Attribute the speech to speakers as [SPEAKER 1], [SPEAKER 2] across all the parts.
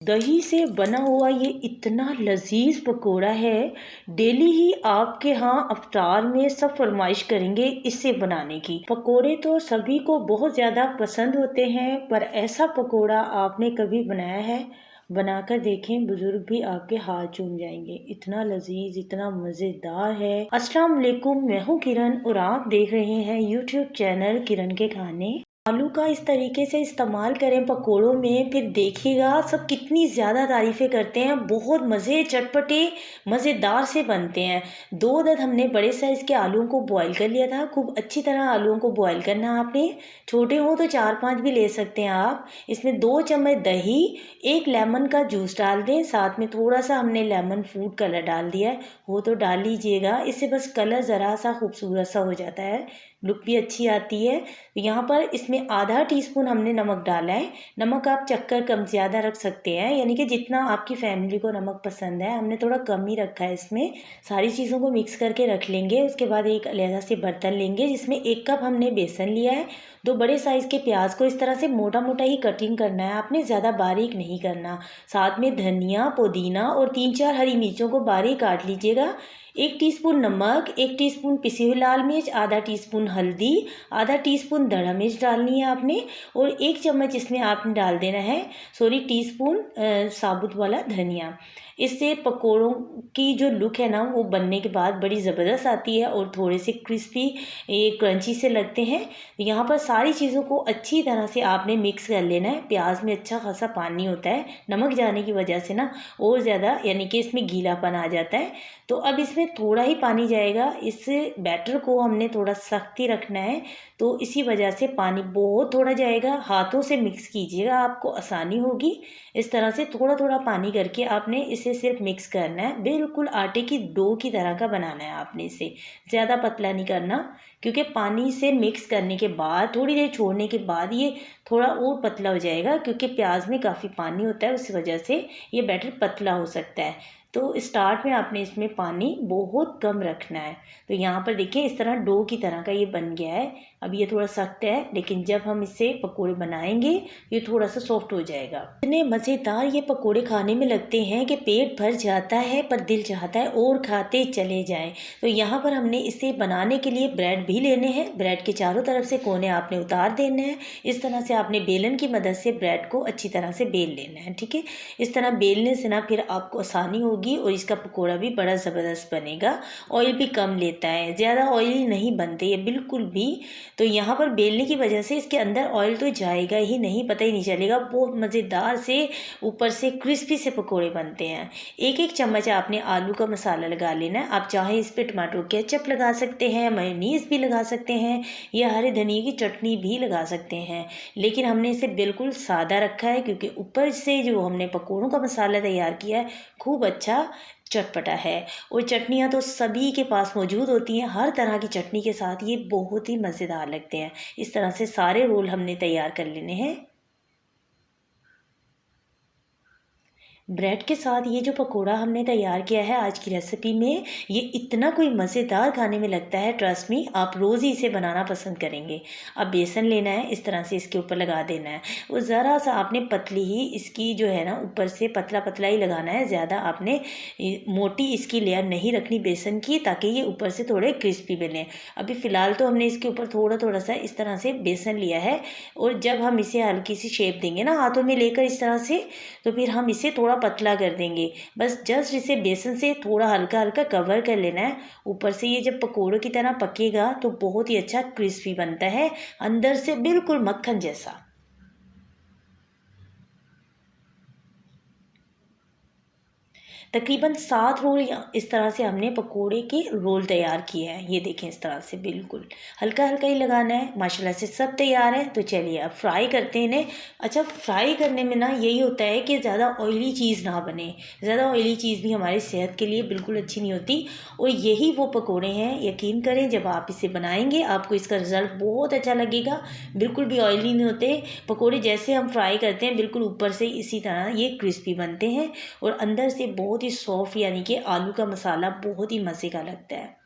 [SPEAKER 1] दही से बना हुआ ये इतना लजीज पकोड़ा है। डेली ही आपके यहाँ अफ्तार में सब फरमाइश करेंगे इससे बनाने की। पकोड़े तो सभी को बहुत ज़्यादा पसंद होते हैं, पर ऐसा पकोड़ा आपने कभी बनाया है? बनाकर देखें, बुजुर्ग भी आपके हाथ चूम जाएंगे। इतना लजीज, इतना मज़ेदार है। अस्सलाम वालेकुम, मैं हूँ किरण और आप देख रहे हैं यूट्यूब चैनल किरण के खाने। आलू का इस तरीके से इस्तेमाल करें पकोड़ों में, फिर देखिएगा सब कितनी ज़्यादा तारीफ़ें करते हैं। बहुत मज़े, चटपटे, मज़ेदार से बनते हैं। 2 अदद हमने बड़े साइज़ के आलूओं को बॉईल कर लिया था। खूब अच्छी तरह आलूओं को बॉईल करना है आपने। छोटे हो तो 4-5 भी ले सकते हैं आप। इसमें 2 चम्मच दही, 1 लेमन का जूस डाल दें। साथ में थोड़ा सा हमने लेमन फूड कलर डाल दिया है, वो तो डाल लीजिएगा। इससे बस कलर ज़रा सा खूबसूरत सा हो जाता है, लुक भी अच्छी आती है। यहाँ पर इसमें आधा टीस्पून हमने नमक डाला है। नमक आप चक्कर कम ज़्यादा रख सकते हैं, यानी कि जितना आपकी फैमिली को नमक पसंद है, हमने थोड़ा कम ही रखा है इसमें। सारी चीज़ों को मिक्स करके रख लेंगे। उसके बाद एक अलहदा से बर्तन लेंगे जिसमें 1 कप हमने बेसन लिया है। 2 बड़े साइज़ के प्याज को इस तरह से मोटा मोटा ही कटिंग करना है आपने, ज़्यादा बारीक नहीं करना। साथ में धनिया, पुदीना और 3-4 हरी मिर्चों को बारीक काट लीजिएगा। 1 टीस्पून नमक, 1 टीस्पून पिसी हुई लाल मिर्च, आधा टीस्पून हल्दी, आधा टीस्पून धड़ा मिर्च डालनी है आपने, और 1 चम्मच इसमें आपने डाल देना है, टीस्पून साबुत वाला धनिया। इससे पकोड़ों की जो लुक है ना, वो बनने के बाद बड़ी ज़बरदस्त आती है और थोड़े से क्रिस्पी, ये क्रंची से लगते हैं। यहाँ पर सारी चीज़ों को अच्छी तरह से आपने मिक्स कर लेना है। प्याज में अच्छा खासा पानी होता है, नमक जाने की वजह से ना और ज़्यादा, यानी कि इसमें गीलापन आ जाता है। तो अब इसमें थोड़ा ही पानी जाएगा। इस बैटर को हमने थोड़ा सख्त ही रखना है, तो इसी वजह से पानी बहुत थोड़ा जाएगा। हाथों से मिक्स कीजिएगा, आपको आसानी होगी। इस तरह से थोड़ा थोड़ा पानी करके आपने इसे सिर्फ मिक्स करना है। बिल्कुल आटे की डो की तरह का बनाना है आपने इसे, ज़्यादा पतला नहीं करना, क्योंकि पानी से मिक्स करने के बाद थोड़ी देर छोड़ने के बाद ये थोड़ा और पतला हो जाएगा, क्योंकि प्याज में काफ़ी पानी होता है, उस वजह से ये बैटर पतला हो सकता है। तो स्टार्ट में आपने इसमें पानी बहुत कम रखना है। तो यहाँ पर देखिए इस तरह डो की तरह का ये बन गया है। अब ये थोड़ा सख्त है, लेकिन जब हम इससे पकोड़े बनाएंगे ये थोड़ा सा सॉफ्ट हो जाएगा। इतने मज़ेदार ये पकोड़े खाने में लगते हैं कि पेट भर जाता है, पर दिल चाहता है और खाते चले जाएं। तो यहाँ पर हमने इसे बनाने के लिए ब्रेड भी लेने हैं। ब्रेड के चारों तरफ से कोने आपने उतार देने हैं। इस तरह से आपने बेलन की मदद से ब्रेड को अच्छी तरह से बेल लेना है, ठीक है। इस तरह बेलने से ना फिर आपको आसानी होगी और इसका पकोड़ा भी बड़ा ज़बरदस्त बनेगा। ऑयल भी कम लेता है, ज़्यादा ऑयली नहीं बनते ये बिल्कुल भी। तो यहाँ पर बेलने की वजह से इसके अंदर ऑयल तो जाएगा ही नहीं, पता ही नहीं चलेगा। बहुत मज़ेदार से ऊपर से क्रिस्पी से पकोड़े बनते हैं। 1-1 चम्मच आपने आलू का मसाला लगा लेना है। आप चाहे इस पर टमाटो केचप लगा सकते हैं, मेयोनीज़ भी लगा सकते हैं, या हरे धनिए की चटनी भी लगा सकते हैं। लेकिन हमने इसे बिल्कुल सादा रखा है, क्योंकि ऊपर से जो हमने पकोड़ों का मसाला तैयार किया है खूब अच्छा चटपटा है। और चटनियाँ तो सभी के पास मौजूद होती हैं। हर तरह की चटनी के साथ ये बहुत ही मज़ेदार लगते हैं। इस तरह से सारे रोल हमने तैयार कर लेने हैं। ब्रेड के साथ ये जो पकोड़ा हमने तैयार किया है आज की रेसिपी में, ये इतना कोई मज़ेदार खाने में लगता है, ट्रस्ट मी, आप रोज़ ही इसे बनाना पसंद करेंगे। अब बेसन लेना है, इस तरह से इसके ऊपर लगा देना है। और ज़रा सा आपने पतली ही इसकी जो है ना, ऊपर से पतला पतला ही लगाना है। ज़्यादा आपने मोटी इसकी लेयर नहीं रखनी बेसन की, ताकि ये ऊपर से थोड़े क्रिस्पी बने। अभी फ़िलहाल तो हमने इसके ऊपर थोड़ा थोड़ा सा इस तरह से बेसन लिया है, और जब हम इसे हल्की सी शेप देंगे ना हाथों में लेकर इस तरह से, तो फिर हम इसे थोड़ा पतला कर देंगे। बस जस्ट इसे बेसन से थोड़ा हल्का हल्का कवर कर लेना है। ऊपर से ये जब पकोड़ों की तरह पकेगा तो बहुत ही अच्छा क्रिस्पी बनता है, अंदर से बिल्कुल मक्खन जैसा। तकरीबन 7 रोल या इस तरह से हमने पकोड़े के रोल तैयार किए हैं। ये देखें इस तरह से बिल्कुल हल्का हल्का ही लगाना है। माशाल्लाह से सब तैयार है। तो चलिए अब फ्राई करते हैं इन्हें। अच्छा, फ्राई करने में ना यही होता है कि ज़्यादा ऑयली चीज़ ना बने। ज़्यादा ऑयली चीज़ भी हमारी सेहत के लिए बिल्कुल अच्छी नहीं होती। और यही वो पकोड़े हैं, यकीन करें जब आप इसे बनाएंगे आपको इसका रिज़ल्ट बहुत अच्छा लगेगा। बिल्कुल भी ऑयली नहीं होते पकोड़े। जैसे हम फ्राई करते हैं बिल्कुल ऊपर से इसी तरह ये क्रिस्पी बनते हैं, और अंदर से बहुत ही सॉफ्ट, यानी कि आलू का मसाला बहुत ही मज़े का लगता है।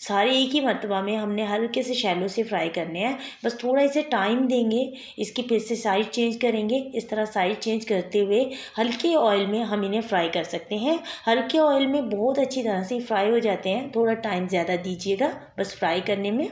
[SPEAKER 1] सारे एक ही मर्तबा में हमने हल्के से शैलो से फ्राई करने हैं। बस थोड़ा इसे टाइम देंगे, इसकी फिर से साइड चेंज करेंगे। इस तरह साइड चेंज करते हुए हल्के ऑयल में हम इन्हें फ्राई कर सकते हैं। हल्के ऑयल में बहुत अच्छी तरह से फ्राई हो जाते हैं। थोड़ा टाइम ज़्यादा दीजिएगा बस फ्राई करने में,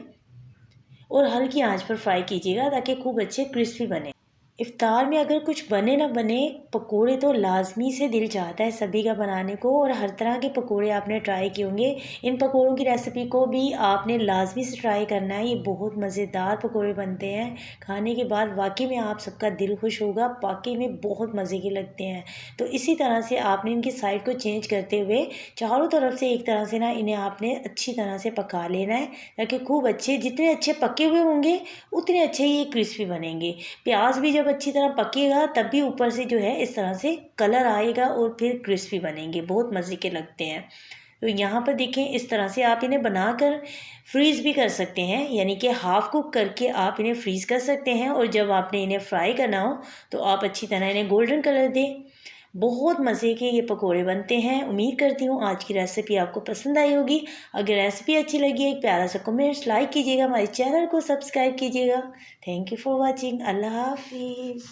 [SPEAKER 1] और हल्की आंच पर फ्राई कीजिएगा ताकि खूब अच्छे क्रिस्पी बने। इफ्तार में अगर कुछ बने ना बने, पकोड़े तो लाजमी से दिल चाहता है सभी का बनाने को, और हर तरह के पकोड़े आपने ट्राई किए होंगे। इन पकोड़ों की रेसिपी को भी आपने लाजमी से ट्राई करना है। ये बहुत मज़ेदार पकोड़े बनते हैं, खाने के बाद वाकई में आप सबका दिल खुश होगा। वाकई में बहुत मज़े के लगते हैं। तो इसी तरह से आपने इनकी साइड को चेंज करते हुए चारों तरफ से एक तरह से ना इन्हें आपने अच्छी तरह से पका लेना है, ताकि खूब अच्छे, जितने अच्छे पके हुए होंगे उतने अच्छे ये क्रिस्पी बनेंगे। प्याज भी जब अच्छी तरह पकेगा तब भी ऊपर से जो है इस तरह से कलर आएगा और फिर क्रिस्पी बनेंगे, बहुत मज़े के लगते हैं। तो यहाँ पर देखें, इस तरह से आप इन्हें बनाकर फ्रीज़ भी कर सकते हैं, यानी कि हाफ़ कुक करके आप इन्हें फ्रीज़ कर सकते हैं, और जब आपने इन्हें फ्राई करना हो तो आप अच्छी तरह इन्हें गोल्डन कलर दें। बहुत मज़े के ये पकोड़े बनते हैं। उम्मीद करती हूँ आज की रेसिपी आपको पसंद आई होगी। अगर रेसिपी अच्छी लगी एक प्यारा सा कमेंट्स, लाइक कीजिएगा, हमारे चैनल को सब्सक्राइब कीजिएगा। Thank you for watching. अल्लाह हाफिज़।